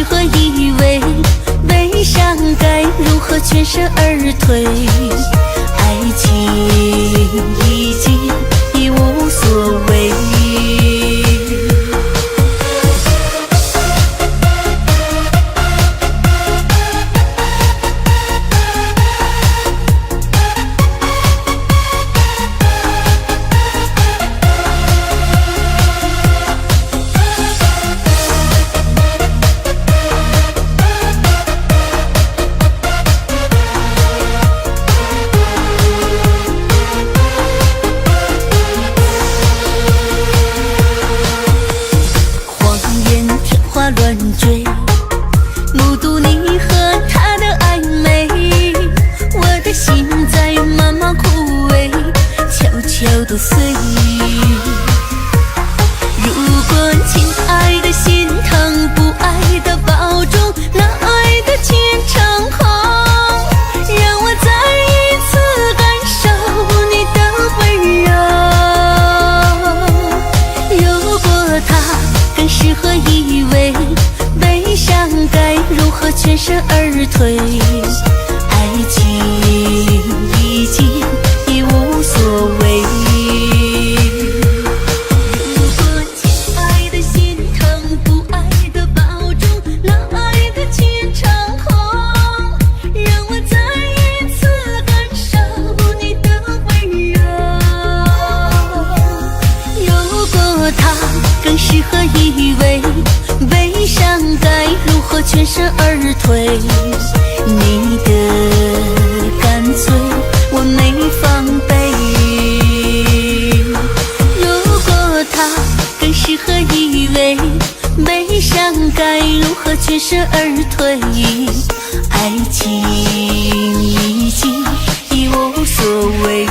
何以为？悲伤该如何全身而退？爱情已无所谓。乱追，目睹你和他的暧昧，我的心在慢慢枯萎，悄悄地碎。如果亲爱的心疼，不爱的保重，那爱的虔诚空，让我再一次感受你的温柔。有过他，更是何以为？悲伤该如何全身而退？爱情已无所谓。如果亲爱的心疼，不爱的保重，那爱的虔诚空，让我再一次感受你的温柔。有过他，更是何以为？悲伤该如何全身而退？你的干脆我没防备。如果他，更是何以为？悲伤该如何全身而退？爱情已无所谓。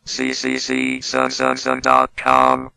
www.cccsungsunsun.com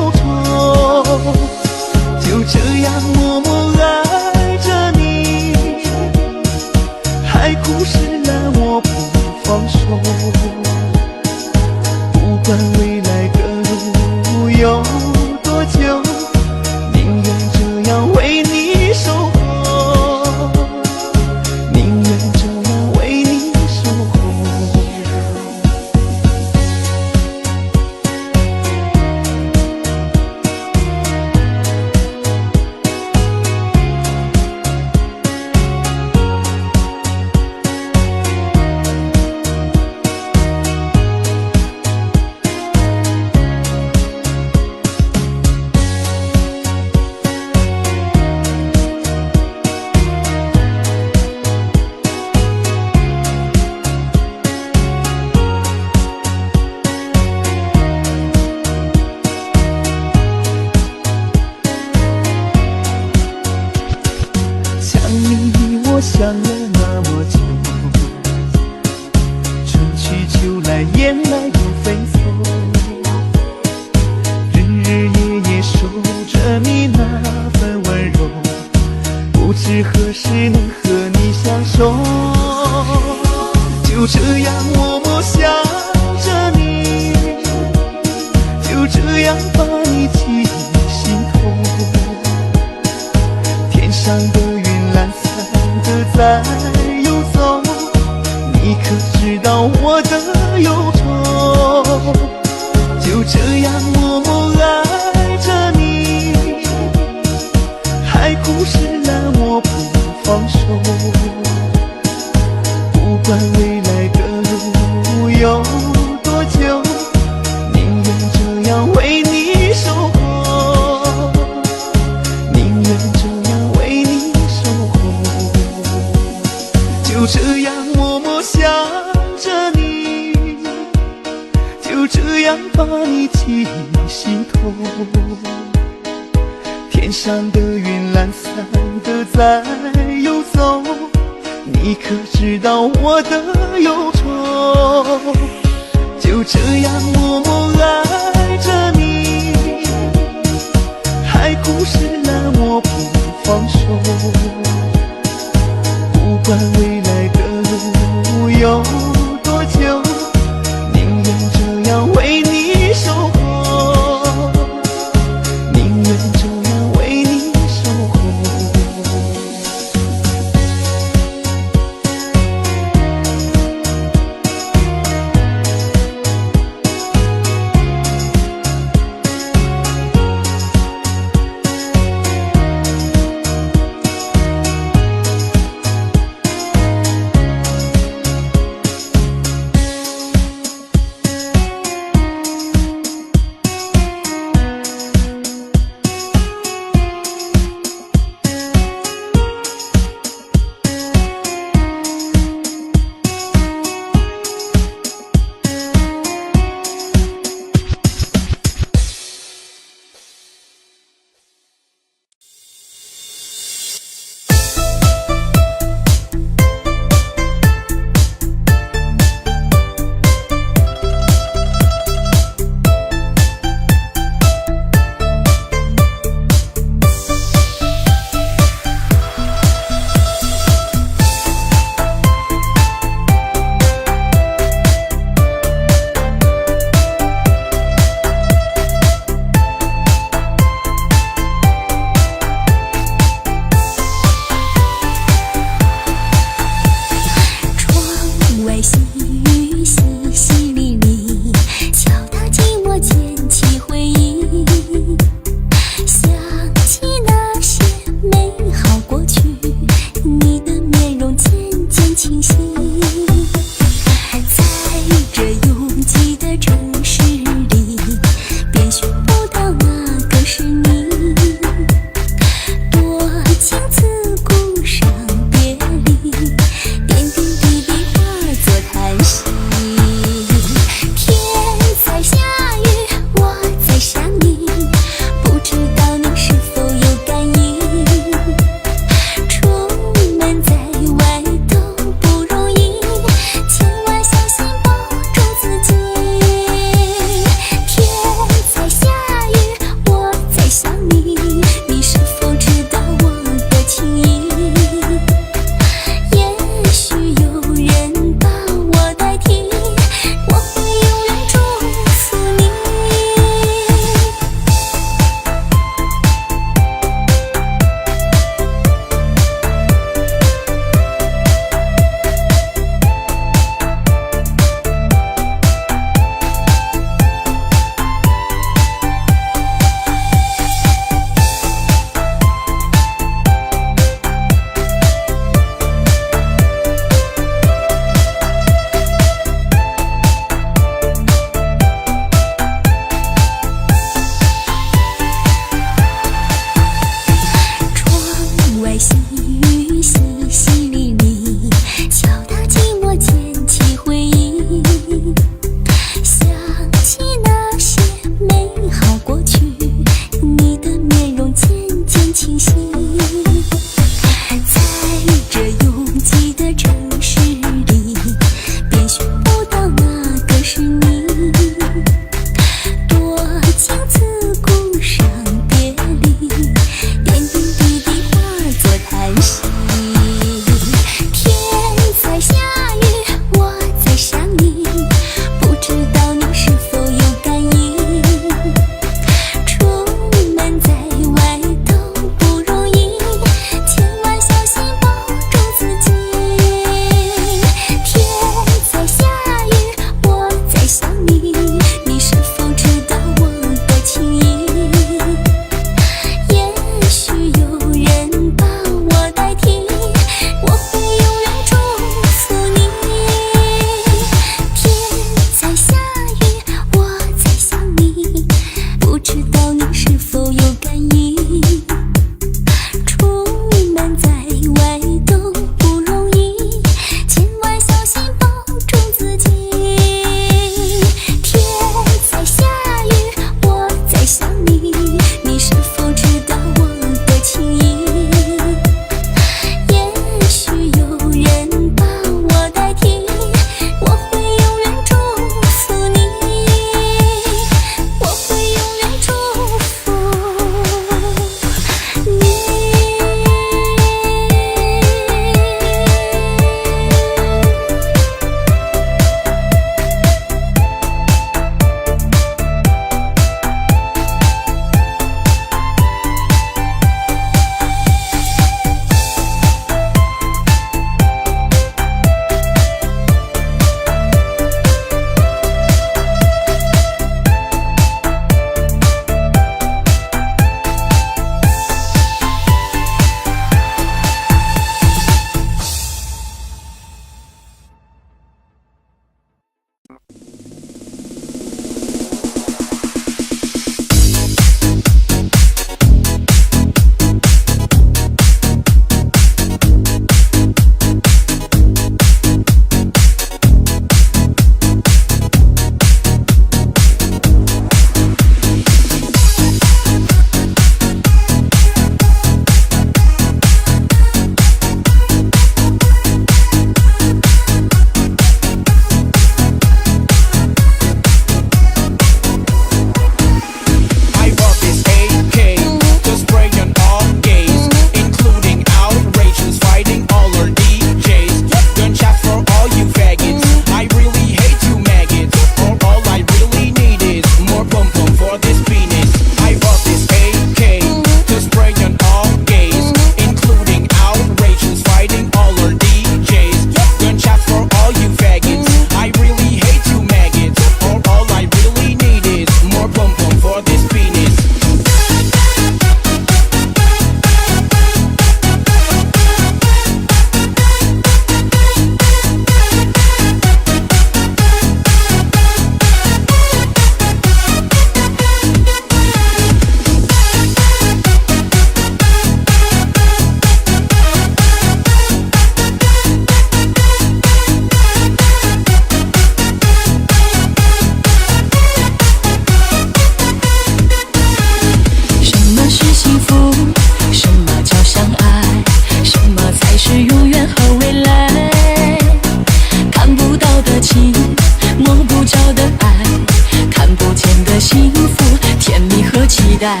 期待，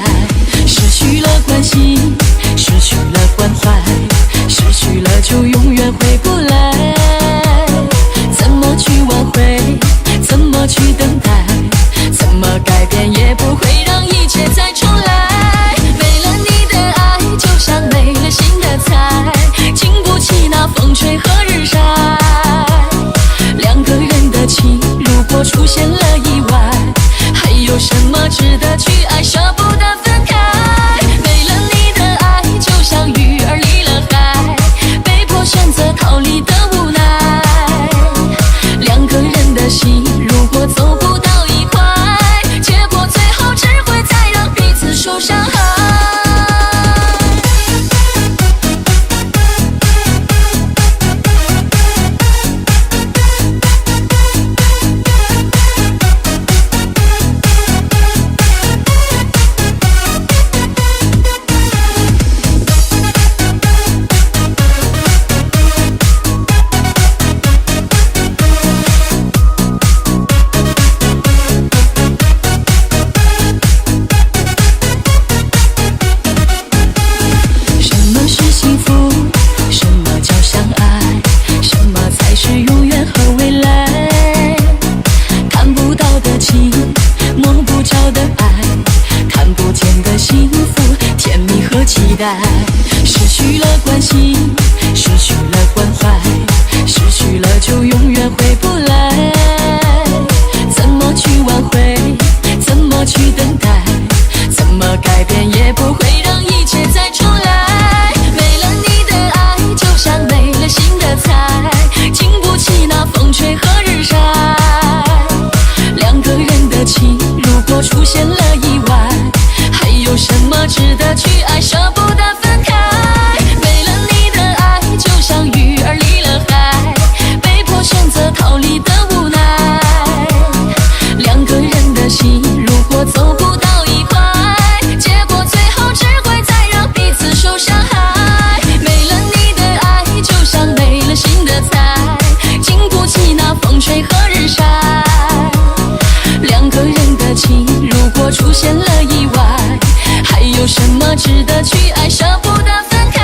失去了关心，失去了关怀，失去了就永远回不来。怎么去挽回，怎么去等待，怎么改变也不会让一切再重来。没了你的爱就像没了新的菜，经不起那风吹和日晒。两个人的情如果出现了意外，还有什么值得去爱，舍不得分开。没了你的爱就像鱼儿离了海，被迫选择逃离的无奈。两个人的心如果走不到一块，结果最后只会再让彼此受伤害。失去了关心，失去了关怀，失去了就永远回不来。怎么去挽回，怎么去等待，怎么改变也不会让一切再重来。没了你的爱就像没了新的菜，经不起那风吹和日晒。两个人的情如果出现了意外，还有什么值得去爱，舍不得分开。没了你的爱就像鱼儿离了海，被迫选择逃离的无奈。两个人的心如果走不到一块，结果最后只会再让彼此受伤害。没了你的爱就像没了新的菜，经不起那风吹和日晒。两个人的情如果出现了意外，还有什么值得去爱，舍不得分开。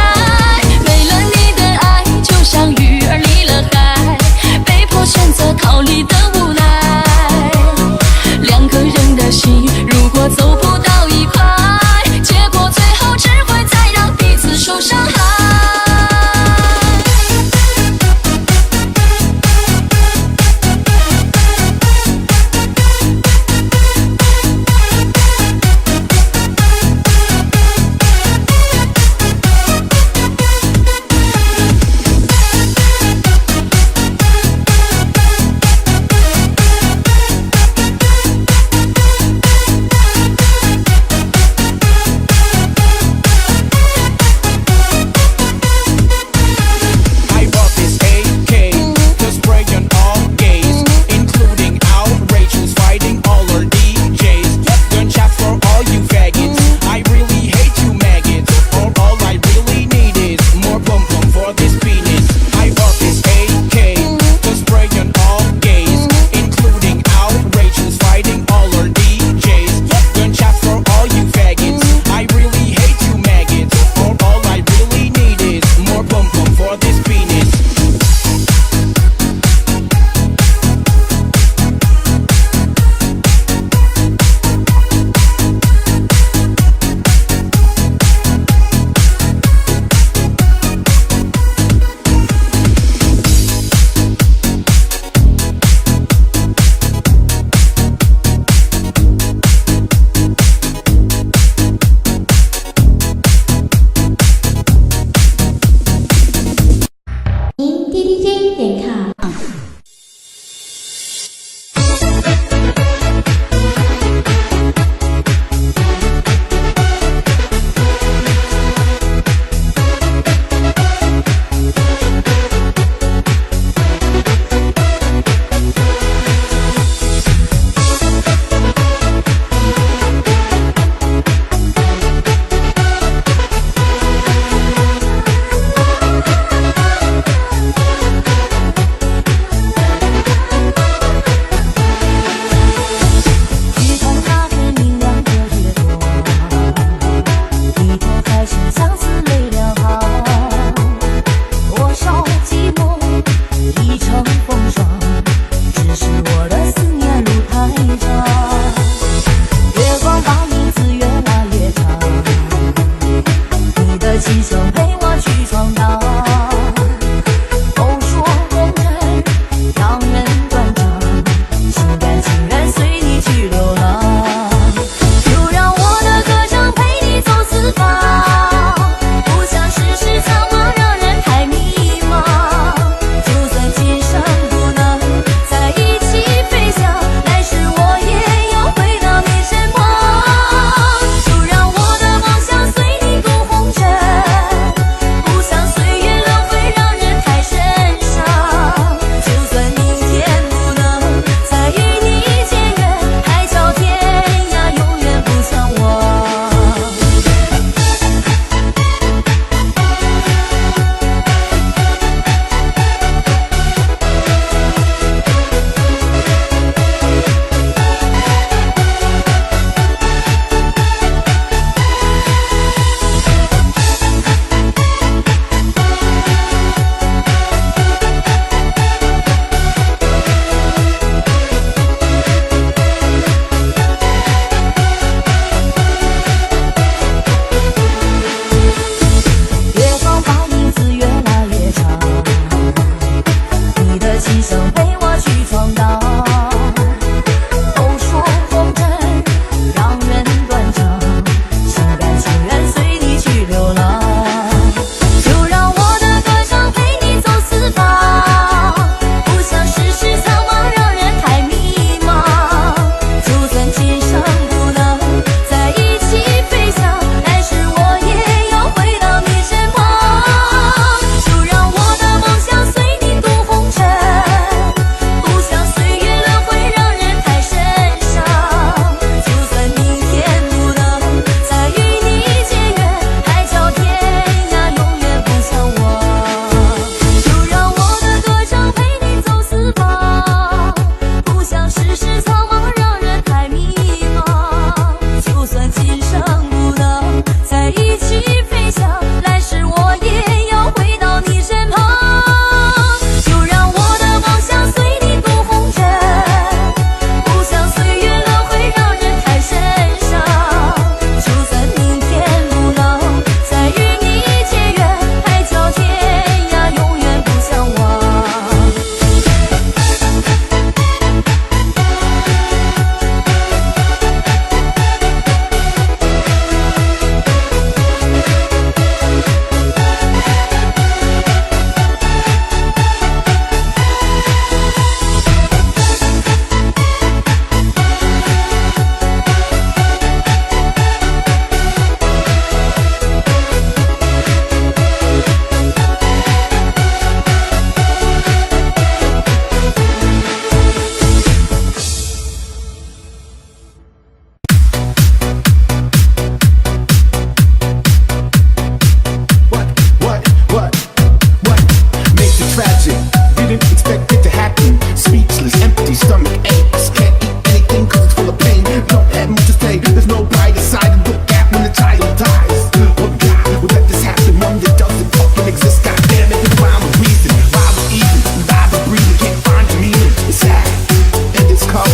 没了你的爱就像鱼儿离了海，被迫选择逃离的无奈。两个人的心如果走不到一块，结果最后只会再让彼此受伤害。There's no brighter side to look at when the child dies. Oh God, well let this happen, one that doesn't fucking exist. God damn it, it's rhyme with reason, rhyme with even, live with breathing, can't find your meaning. It's sad, and it's cold,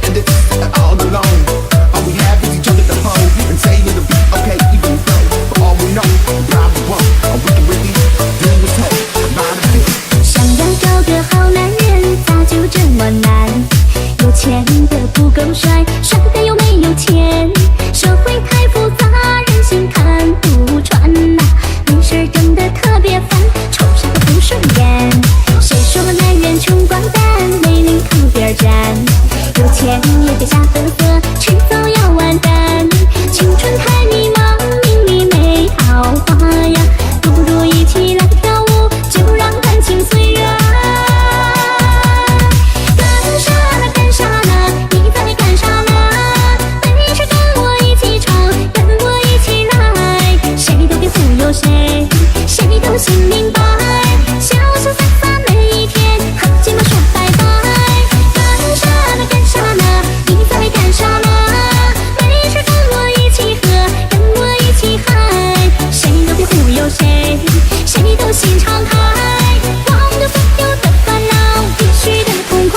and it's all alone. All we have is each other to hold and say it'll be okay, even though for all we know, we probably won't. Or we can really do what's told. Mind a bit. 想要找个好男人，咋就这么难？有钱的不够帅，帅的又没有钱。社会太复杂，人心看不穿呐、没事儿整得特别烦，瞅啥都不顺眼。谁说男人穷光蛋，美女靠边站？有钱也别瞎呵呵，迟早要完蛋。青春太迷茫，命里没桃花呀，不如一起来跳舞，就让感情随缘。干啥呢？干啥呢？你在干啥呢？没事跟我一起唱，跟我一起来，谁都别忽悠谁，谁都心明白，潇潇洒洒每一天，和寂寞说拜拜。干啥呢？干啥呢？你在干啥呢？没事跟我一起喝，跟我一起嗨，谁都别忽悠谁，谁都心敞开，忘掉所有的烦恼，必须得痛快。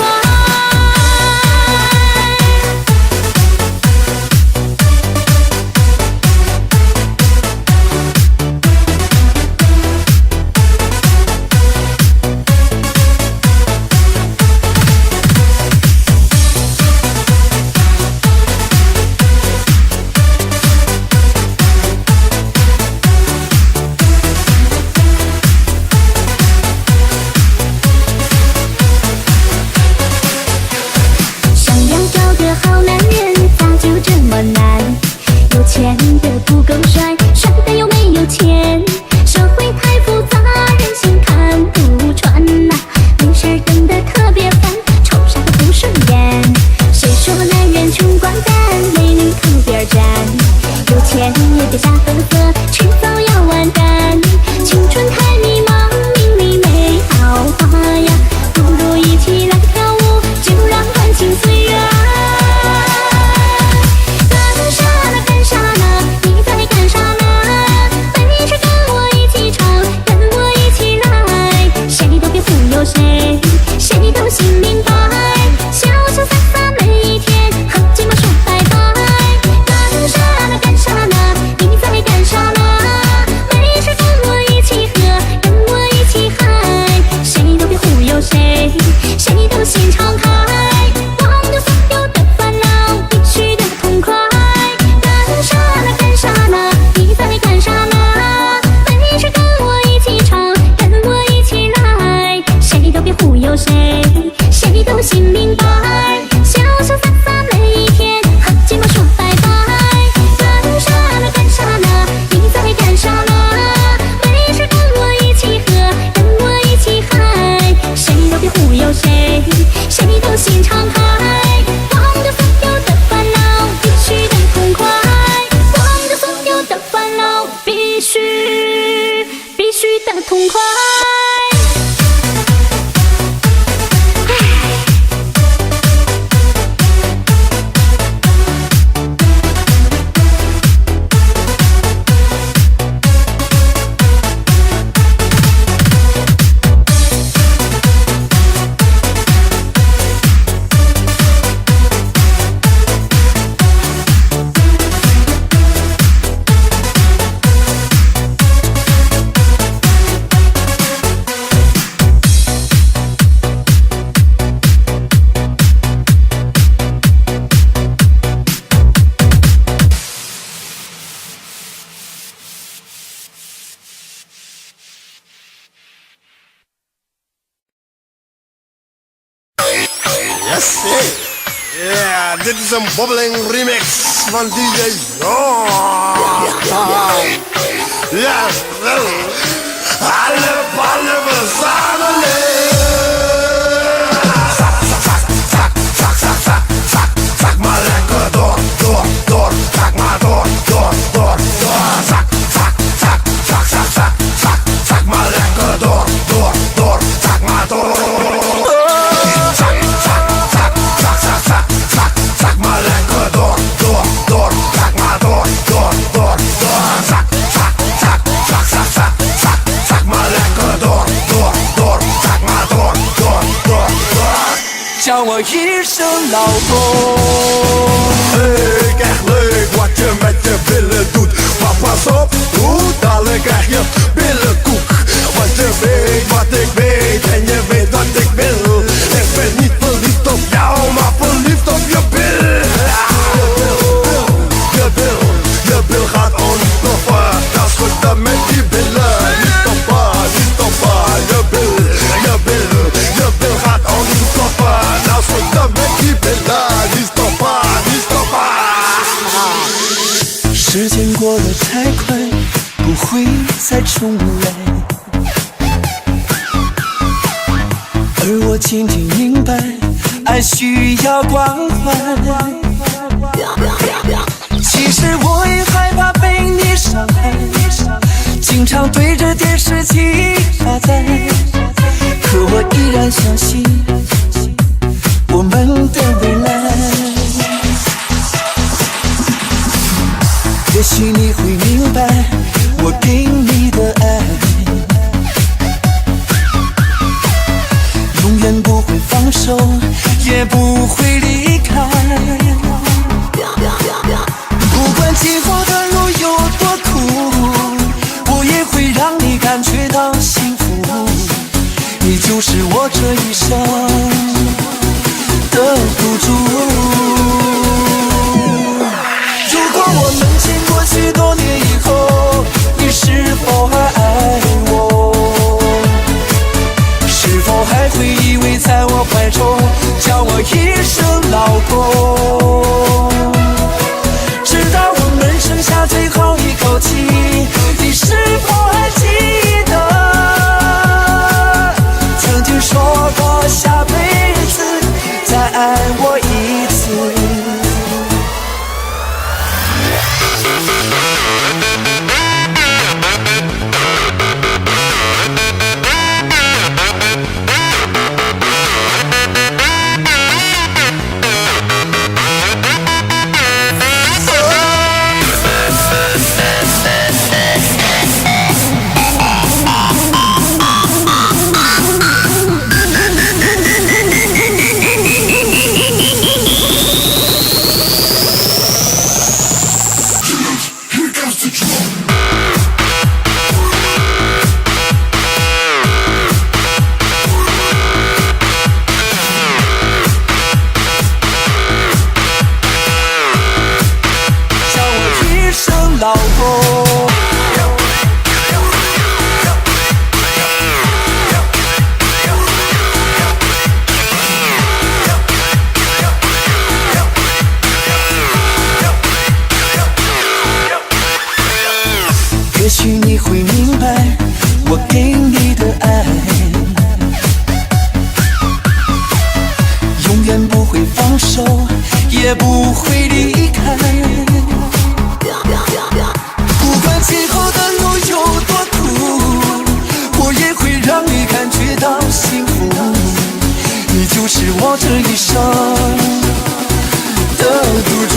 想要找个好男人，咋就这么难？有钱的不够帅，帅的又没有钱。社会太复杂，人心看不穿呐、没事儿整得特别烦，瞅啥都不顺眼。谁说男人穷光蛋，美女靠边站？有钱也别瞎呵呵，迟早要完蛋。青春太迷茫，命里没桃花呀，不如一起来跳舞，就让感情随缘。干啥呢？干啥呢？你在干啥呢？没事跟我一起唱，跟我一起来，谁都别忽悠谁，谁都心明白，潇潇洒洒每一天，和寂寞说拜拜。干啥呢？干啥呢？你在干啥呢？没事跟我一起喝，跟我一起嗨，谁都别忽悠谁，谁都心敞开，忘掉所有的烦恼，必须得痛快。干啥呢？干啥呢？你在干啥呢？没事跟我一起唱，跟我一起来，谁都别忽悠谁，谁都心明白，潇潇洒洒每一天，和寂寞说拜拜。干啥呢？干啥呢？你在干啥呢？没事跟我一起喝，跟我一起嗨，谁都别忽悠谁，谁都心敞开，忘掉所有的烦恼，必须得痛快。忘掉所有的烦恼，必须得痛快。Yes, yeah, dit is een bobbeling remix van DJ John. Ja, wel. Alle verzamelen. Zak maar lekker door. Zak maar door. Zak maar lekker door. Zak maar door. Zak maar lekker door. 叫我一声老公。Hey, krijg leuk wat je met je billen doet. Papa op, hoe dadelijk krijg je billenkoek. Want je weet wat ik weet en je weet wat ik wil. Ik ben niet verliefd op jou, maar verliefd op je bil. Je bil gaat ontploffen. Dat is goed dan met die billen. Niet stoppen, niet stoppen. Je bil gaat ontploffen. Dat is goed dan met die billen. Niet stoppen, niet stoppen. 时间过得太快，不会再重来。而我渐渐明白，爱需要关怀。其实我也害怕被你伤害，经常对着电视机发呆。可我依然相信我们的未来。也许你会明白我给你的爱，永远不会放手，也不会离开。不管今后的路有多苦，我也会让你感觉到幸福。你就是我这一生的赌注。如果我们经过许多年以后，你是否还爱我？是否还会依偎在我怀中，叫我一声老公？直到我们剩下最后一口气，你是否还记得曾经说过下辈子再爱我一次？老公，也许你会明白我给你的爱，永远不会放手，也不会离开。不管今后的路有多苦，我也会让你感觉到幸福。你就是我这一生的赌注。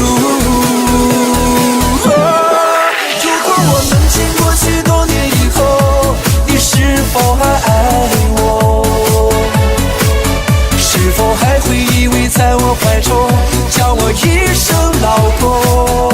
如果我们经过许多年以后，你是否还爱我？是否还会依偎在我怀中，叫我一声老公？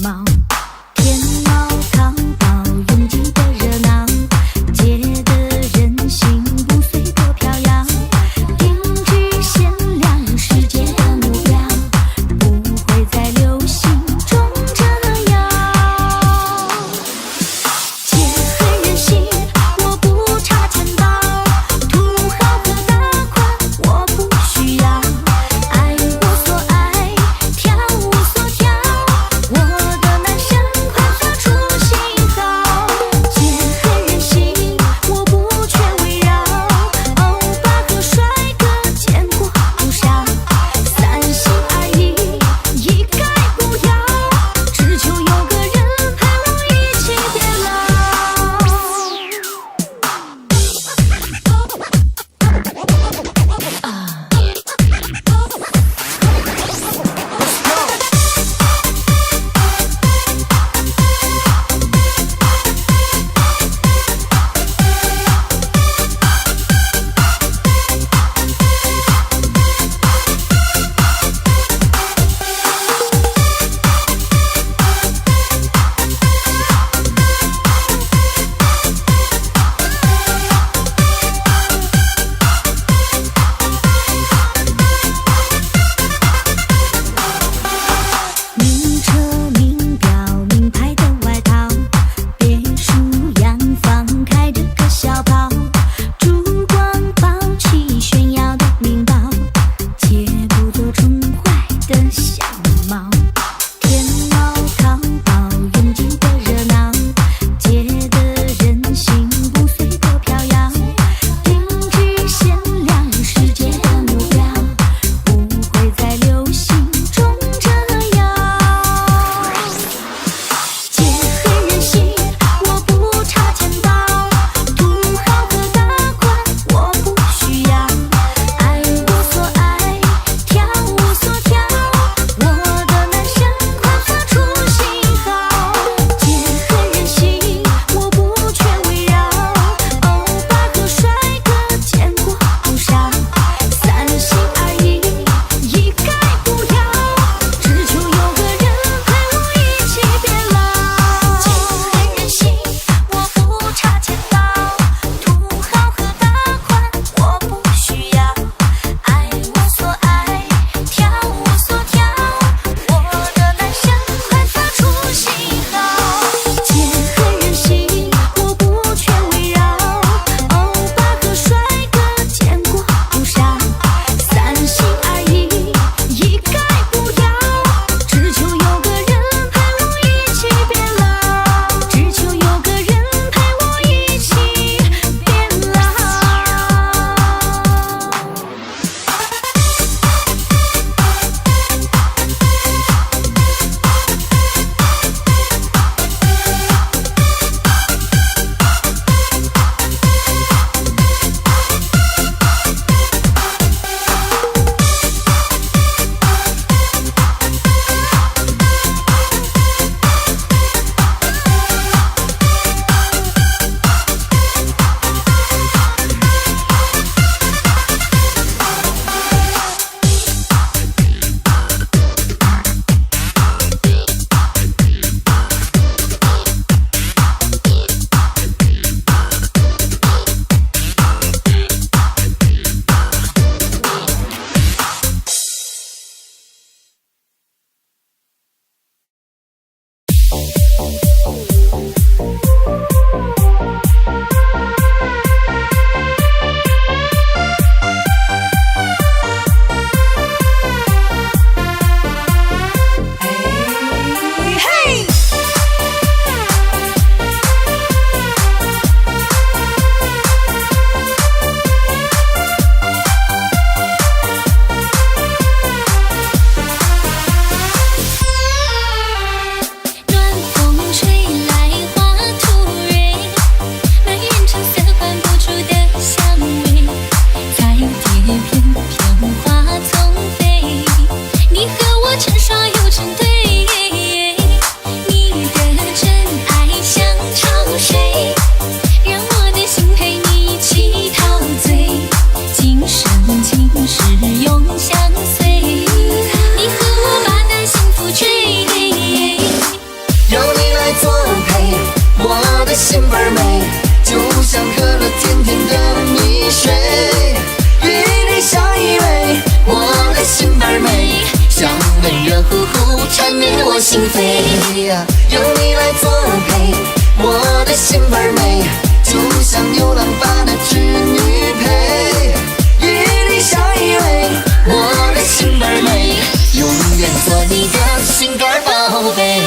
貌。天猫淘宝拥挤的热闹，街的人心不随波飘摇，定居限量世界的目标，不会在流行中折腰。劫黑人心，我不差钱包，土豪和大款我不需要，爱我所爱，跳我所跳，我的男神快发出信号。劫黑人心，我不缺围绕，欧巴和帅哥见过不少，三心二意一概不要，只求有个人陪我一起变老。名车名表名牌的外套，别墅洋房开着个小跑，烛光宝气炫耀的名报，戒不走宠坏的相貌。天猫淘宝拥挤的热闹，街的人心不随波飘摇，定居限量世界的目标，不会在流行中折腰。劫黑人心，我不差钱包，土豪和大款我不需要，爱我所爱，跳我所跳，我的男神快发出信号。劫黑人心，我不缺围绕，欧巴和帅哥见过不少，三心二意一概不要，只求有个人陪我一起变老。劫黑人心，我不差钱包，土豪和大款我不需要，爱我所爱，跳我所跳，我的男神快发出信号。劫黑人心，我不缺围绕，欧巴和帅哥见过不少，三心二意一概不要，只求有个人陪我一起变老，只求有个人陪我一起变老。暖风吹来花突然心倍儿美，就像喝了甜甜的蜜水。与你相依偎，我的心倍儿美，香温热乎乎缠绵我心扉。有你来作陪，我的心倍儿美，就像牛郎把那织女配。与你相依偎，我的心倍儿美，永远做你的心肝宝贝。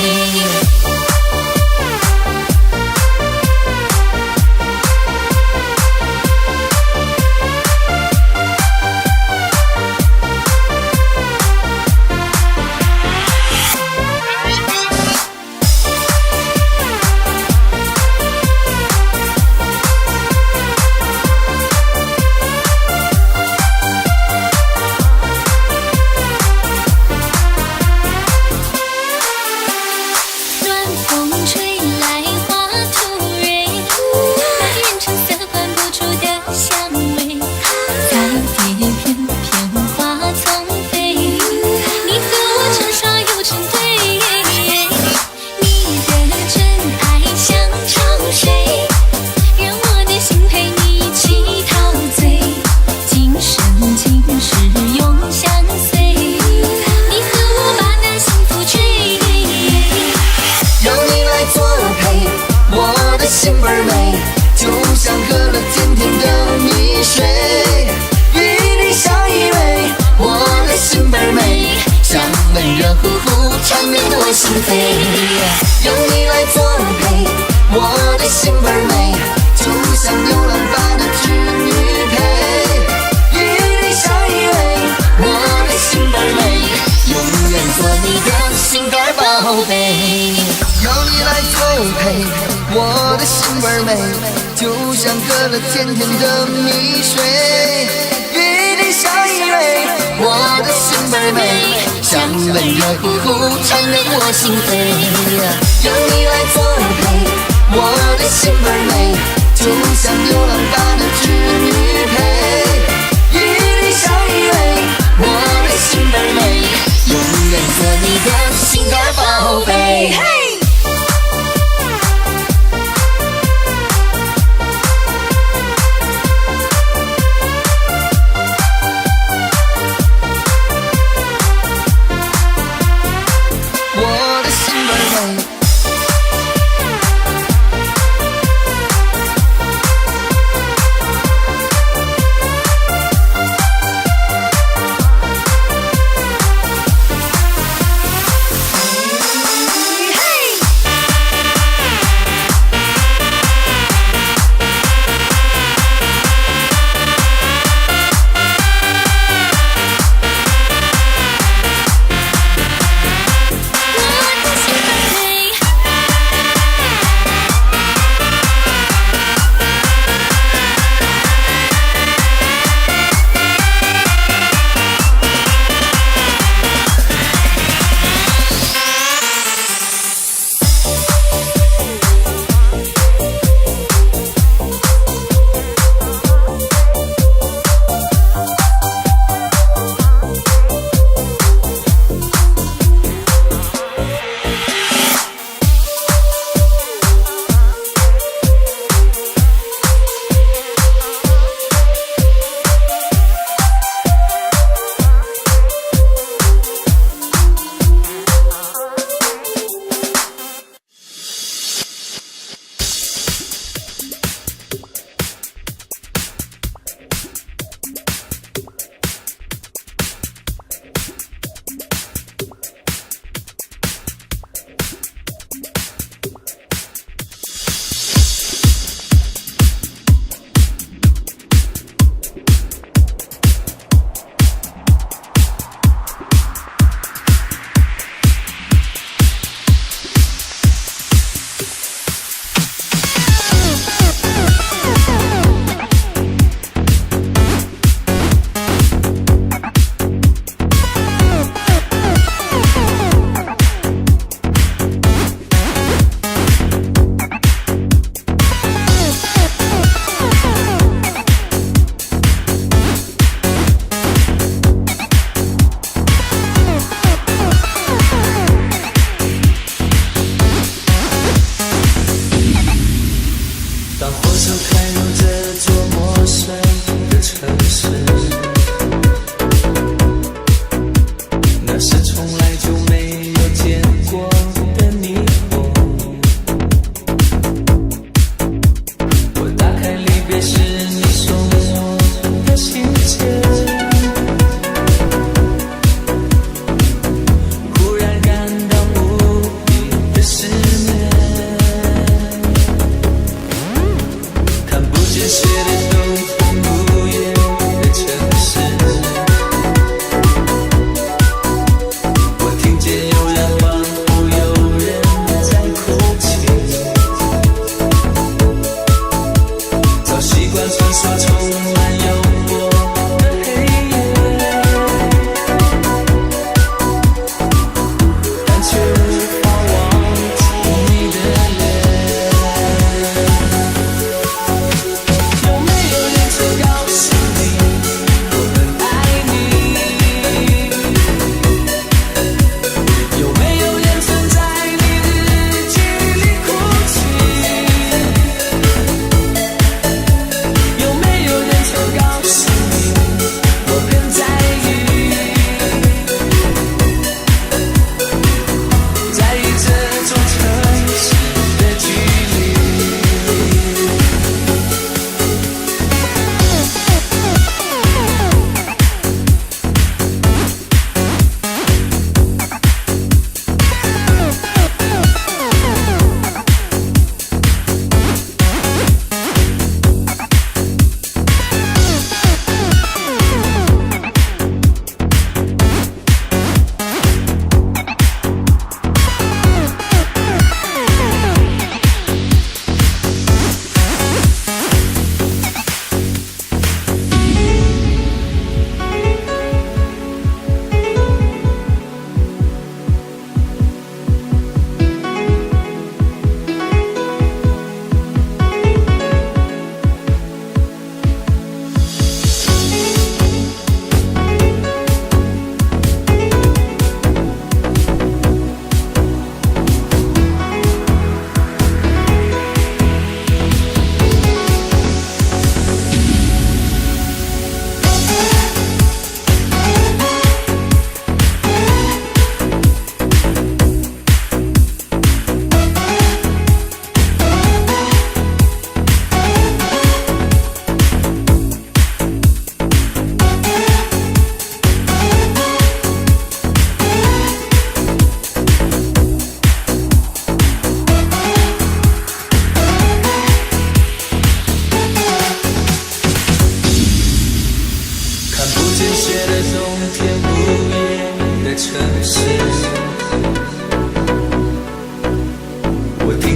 心倍儿美，就像喝了甜甜的蜜水。与你相依偎，我的心倍儿美，香温热乎乎缠绵我心扉。有你来作陪，我的心倍儿美，就像牛郎把那织女配。与你相依偎，我的心倍儿美，永远做你的心肝宝贝。有你来作陪，我的心倍儿美，就像喝了甜甜的蜜水。与你相依偎，我的心倍儿美，香温热乎乎缠绵我心扉。有你来作陪，我的心倍儿美，就像牛郎把那织女配。与你相依偎，我的心倍儿美，永远做你的心肝宝贝。我的心倍儿美。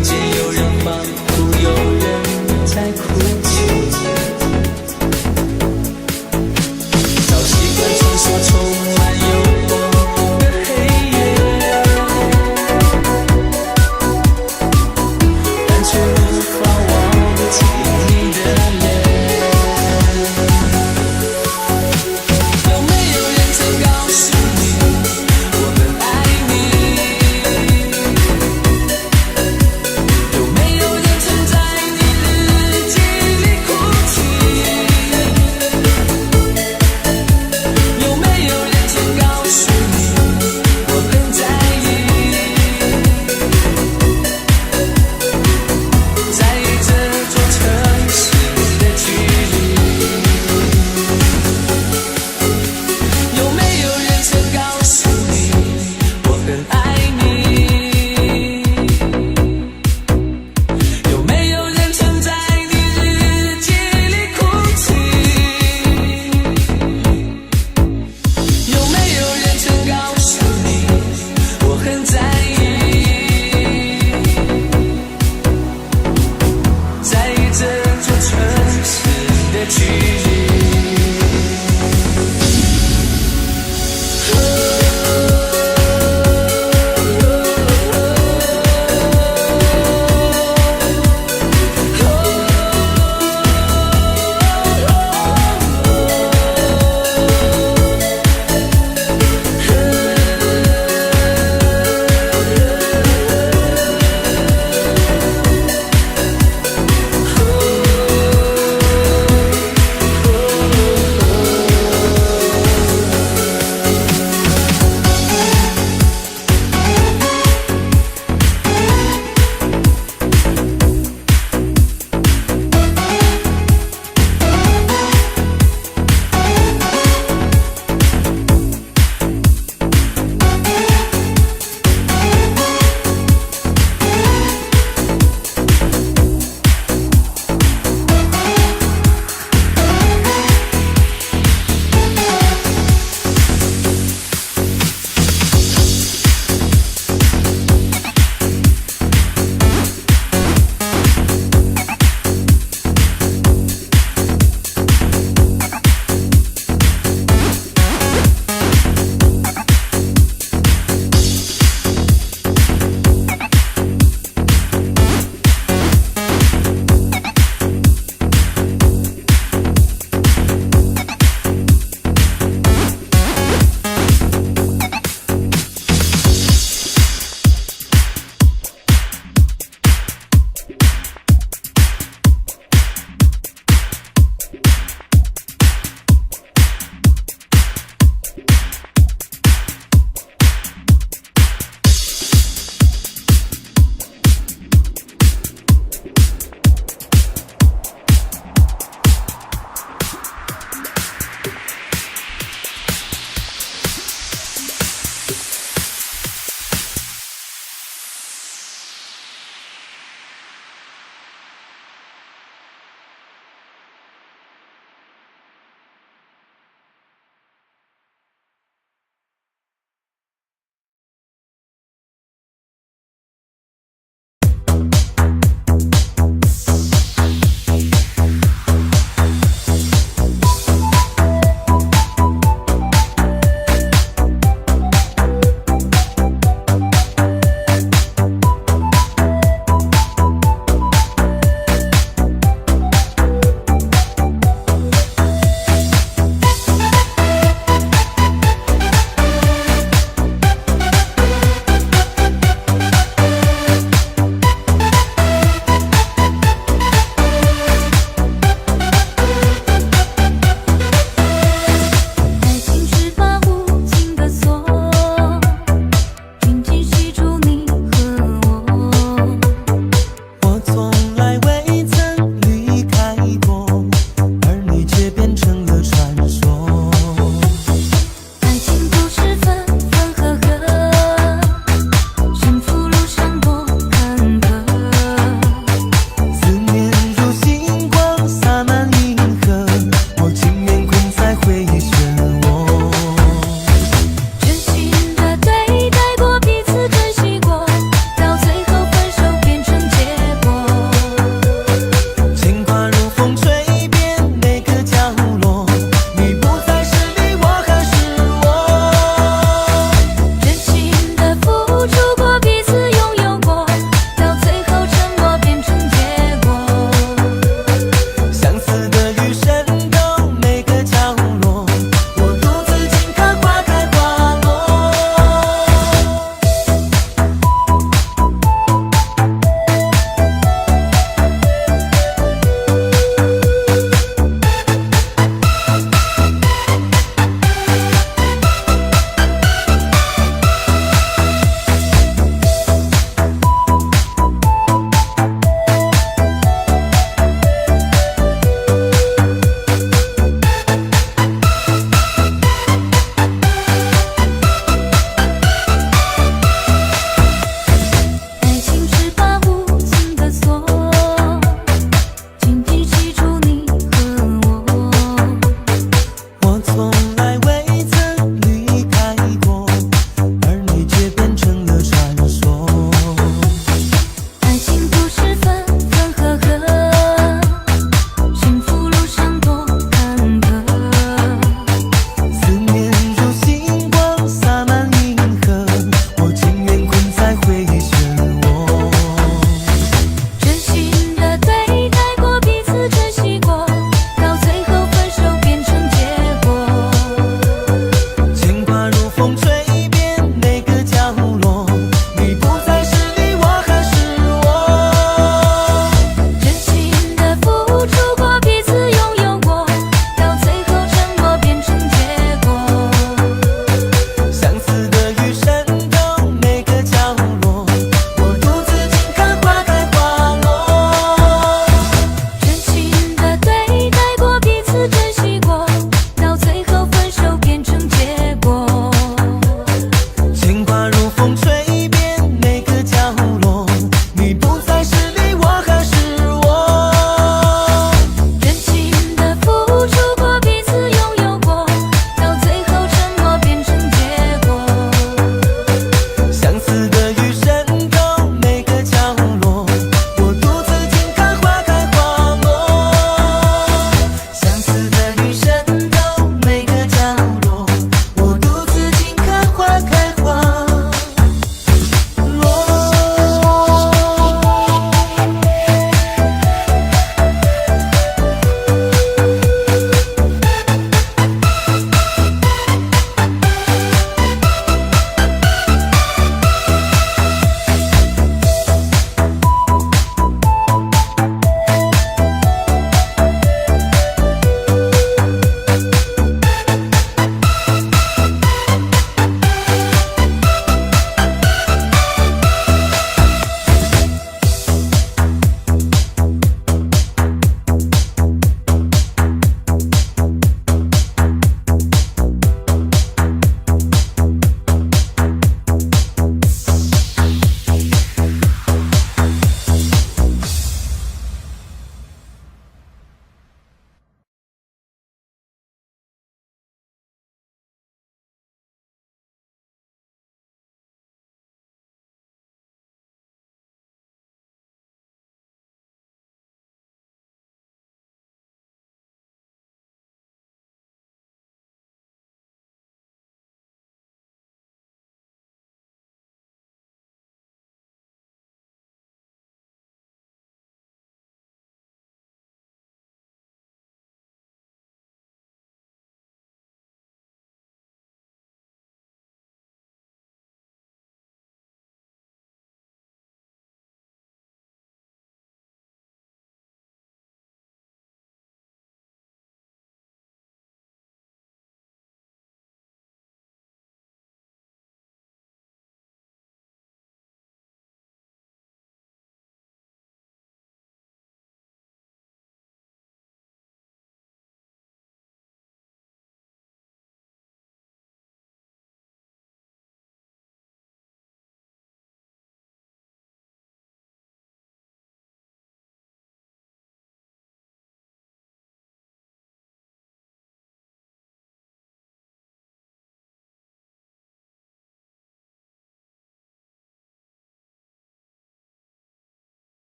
听见有人忙碌，有人在哭泣。早习惯穿梭充满诱惑的黑夜，但却无法忘记你的脸。有没有人曾告诉你，我们爱你？有没有人曾在你日记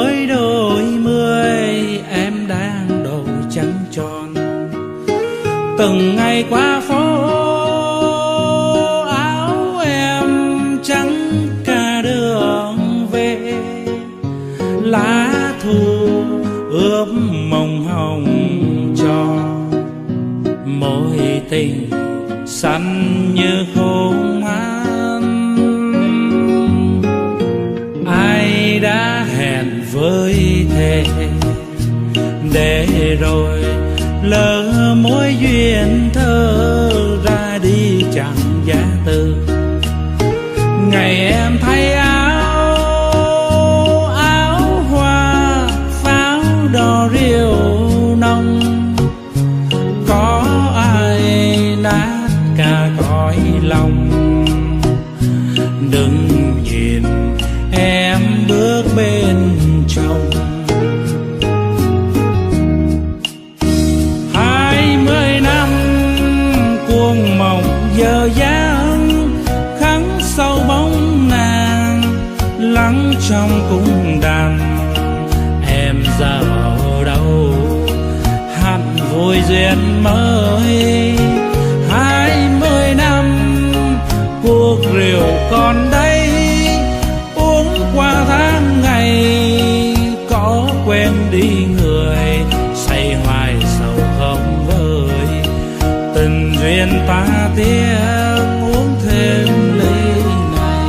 mới đôi mươi em đang độ trắng tròn. Từng ngày qua phố áo em trắng cả đường về, lá thu ướp mồng hồng cho mối tình xanh như khôn ăn. Ai đã hẹn với thề để rồi lỡ mối duyên thơ ra đi chẳng giá từ. Ngày em thay áo hoa pháo đỏ rượu nồng, có ai nát cả cõi lòng. Đừng nhìn em bước bên chồng. 20 năm cuồng mộng giờ dáng, khắc sâu bóng nàng lắng trong cung đàn. Em giờ ở đâu hạnh vui duyên mới. 20 năm cuộc rượu còn đây, uống qua tháng ngày có quen đi người. Say hoài sầu không vơi, tình duyên ta tiếc uống thêm ly này.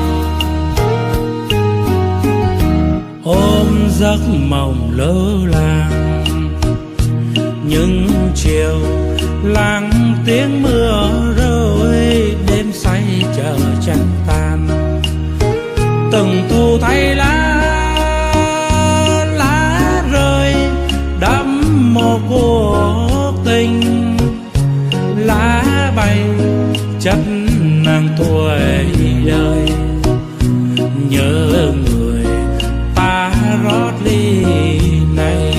Ôm giấc mộng lơ làng những chiều lặng tiếng mưa rơi, đêm say chờ trăng tan. Từng thu thay lá rơi đắm một cuộc tình. Lá bay chất nàng tuổi đời, nhớ người ta rót ly này.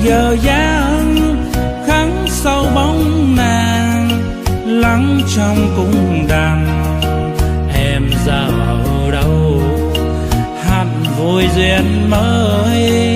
Giờ dáng khắc sâu bóng nàng lắng trong cung đàn. Em giờ ở đâu hạnh vui duyên mới.